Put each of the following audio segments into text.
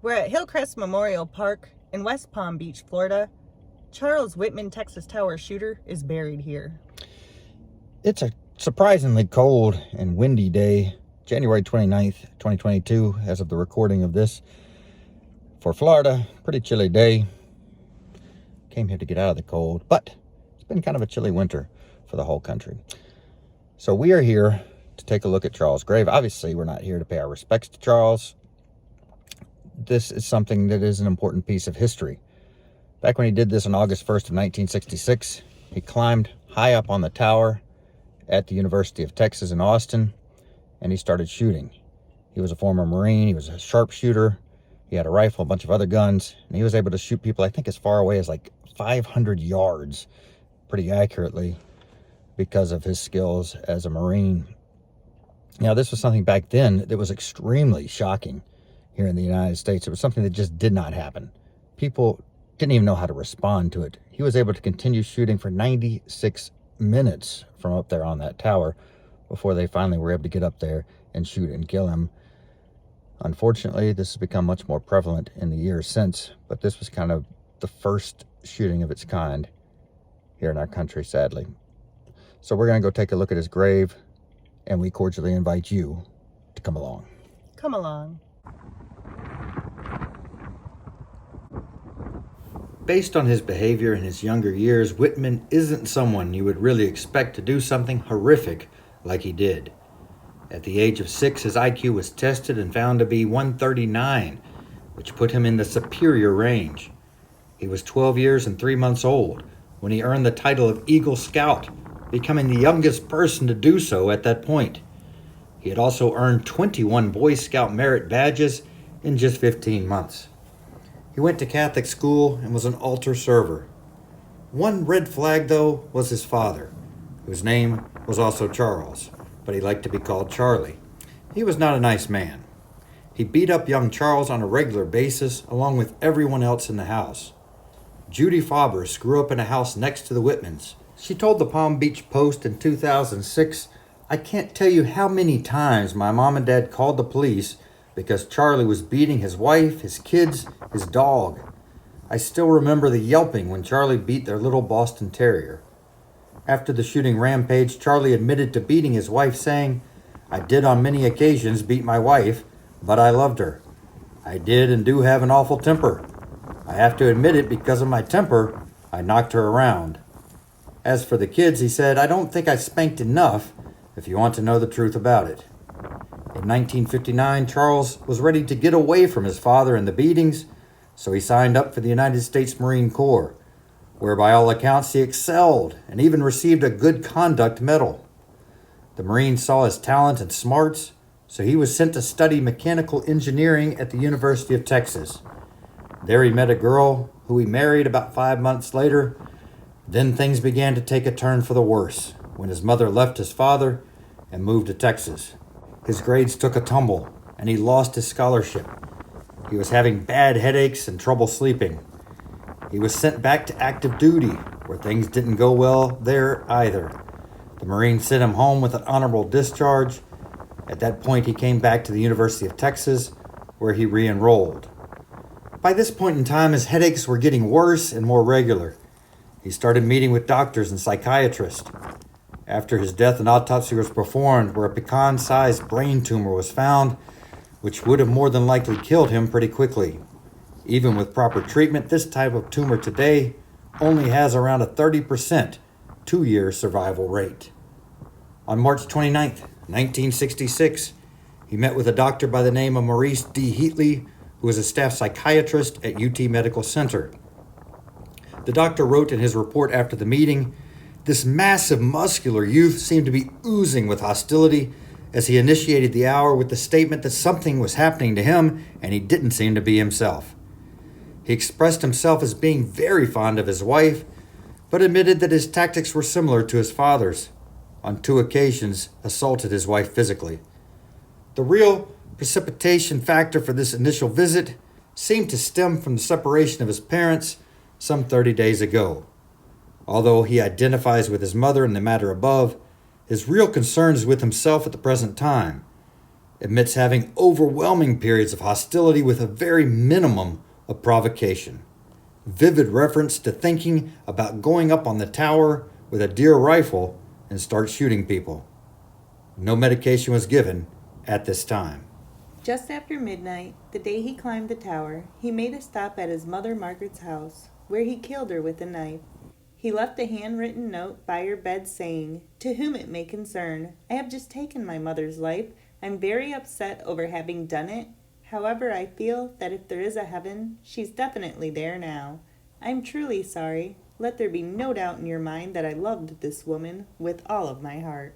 We're at Hillcrest Memorial Park in West Palm Beach, Florida. Charles Whitman, Texas Tower shooter, is buried here. It's a surprisingly cold and windy day, January 29th, 2022, as of the recording of this. For Florida, pretty chilly day. Came here to get out of the cold, but it's been kind of a chilly winter for the whole country. So we are here to take a look at Charles' grave. Obviously, we're not here to pay our respects to Charles. This is something that is an important piece of history. Back when he did this on August 1st of 1966, he climbed high up on the tower at the University of Texas in Austin, and he started shooting. He was a former Marine. He was a sharpshooter. He had a rifle, a bunch of other guns, and he was able to shoot people, I think, as far away as like 500 yards pretty accurately because of his skills as a Marine. Now, this was something back then that was extremely shocking here in the United States. It was something that just did not happen. People didn't even know how to respond to it. He was able to continue shooting for 96 minutes from up there on that tower before they finally were able to get up there and shoot and kill him. Unfortunately, this has become much more prevalent in the years since, but this was kind of the first shooting of its kind here in our country, sadly. So we're going to go take a look at his grave, and we cordially invite you to come along. Come along. Based on his behavior in his younger years, Whitman isn't someone you would really expect to do something horrific like he did. At the age of 6, his IQ was tested and found to be 139, which put him in the superior range. He was 12 years and 3 months old when he earned the title of Eagle Scout, becoming the youngest person to do so at that point. He had also earned 21 Boy Scout merit badges in just 15 months. He went to Catholic school and was an altar server. One red flag, though, was his father, whose name was also Charles, but he liked to be called Charlie. He was not a nice man. He beat up young Charles on a regular basis, along with everyone else in the house. Judy Faubers grew up in a house next to the Whitmans. She told the Palm Beach Post in 2006, "I can't tell you how many times my mom and dad called the police because Charlie was beating his wife, his kids, his dog. I still remember the yelping when Charlie beat their little Boston Terrier." After the shooting rampage, Charlie admitted to beating his wife, saying, "I did on many occasions beat my wife, but I loved her. I did and do have an awful temper. I have to admit it, because of my temper, I knocked her around." As for the kids, he said, "I don't think I spanked enough, if you want to know the truth about it." In 1959, Charles was ready to get away from his father and the beatings, so he signed up for the United States Marine Corps, where by all accounts he excelled and even received a Good Conduct Medal. The Marines saw his talent and smarts, so he was sent to study mechanical engineering at the University of Texas. There he met a girl who he married about 5 months later. Then things began to take a turn for the worse when his mother left his father and moved to Texas. His grades took a tumble, and he lost his scholarship. He was having bad headaches and trouble sleeping. He was sent back to active duty, where things didn't go well there either. The Marines sent him home with an honorable discharge. At that point, he came back to the University of Texas, where he re-enrolled. By this point in time, his headaches were getting worse and more regular. He started meeting with doctors and psychiatrists. After his death, an autopsy was performed where a pecan-sized brain tumor was found, which would have more than likely killed him pretty quickly. Even with proper treatment, this type of tumor today only has around a 30% 2-year survival rate. On March 29th, 1966, he met with a doctor by the name of Maurice D. Heatley, who was a staff psychiatrist at UT Medical Center. The doctor wrote in his report after the meeting, "This massive muscular youth seemed to be oozing with hostility as he initiated the hour with the statement that something was happening to him and he didn't seem to be himself. He expressed himself as being very fond of his wife, but admitted that his tactics were similar to his father's. On 2 occasions, assaulted his wife physically. The real precipitation factor for this initial visit seemed to stem from the separation of his parents some 30 days ago. Although he identifies with his mother in the matter above, his real concern is with himself at the present time. admits having overwhelming periods of hostility with a very minimum of provocation. Vivid reference to thinking about going up on the tower with a deer rifle and start shooting people. No medication was given at this time. Just after midnight, the day he climbed the tower, he made a stop at his mother Margaret's house, where he killed her with a knife. He left a handwritten note by her bed saying, "To whom it may concern, I have just taken my mother's life. I'm very upset over having done it. However, I feel that if there is a heaven, she's definitely there now. I'm truly sorry. Let there be no doubt in your mind that I loved this woman with all of my heart."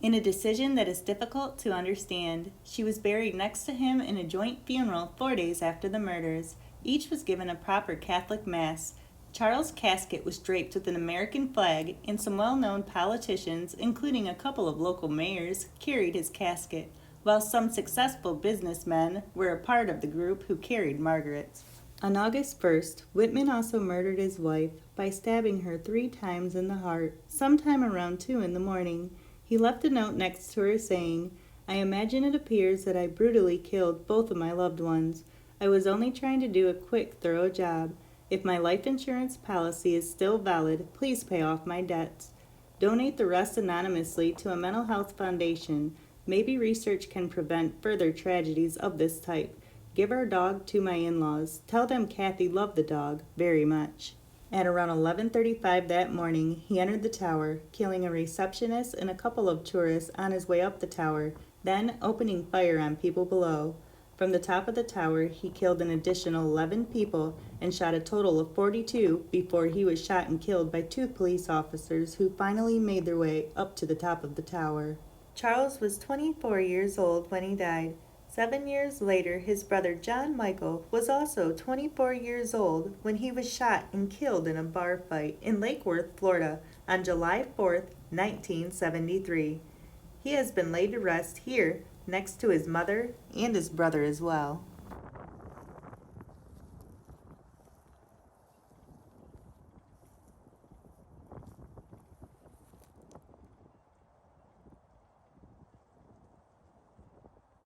In a decision that is difficult to understand, she was buried next to him in a joint funeral 4 days after the murders. Each was given a proper Catholic Mass. Charles' casket was draped with an American flag, and some well-known politicians, including a couple of local mayors, carried his casket, while some successful businessmen were a part of the group who carried Margaret's. On August 1st, Whitman also murdered his wife by stabbing her 3 times in the heart, sometime around 2 in the morning. He left a note next to her saying, "I imagine it appears that I brutally killed both of my loved ones. I was only trying to do a quick, thorough job. If my life insurance policy is still valid, please pay off my debts. Donate the rest anonymously to a mental health foundation. Maybe research can prevent further tragedies of this type. Give our dog to my in-laws. Tell them Kathy loved the dog very much." At around 11:35 that morning, he entered the tower, killing a receptionist and a couple of tourists on his way up the tower, then opening fire on people below. From the top of the tower, he killed an additional 11 people and shot a total of 42 before he was shot and killed by 2 police officers who finally made their way up to the top of the tower. Charles was 24 years old when he died. 7 years later, his brother John Michael was also 24 years old when he was shot and killed in a bar fight in Lake Worth, Florida, on July 4th, 1973. He has been laid to rest here next to his mother and his brother as well.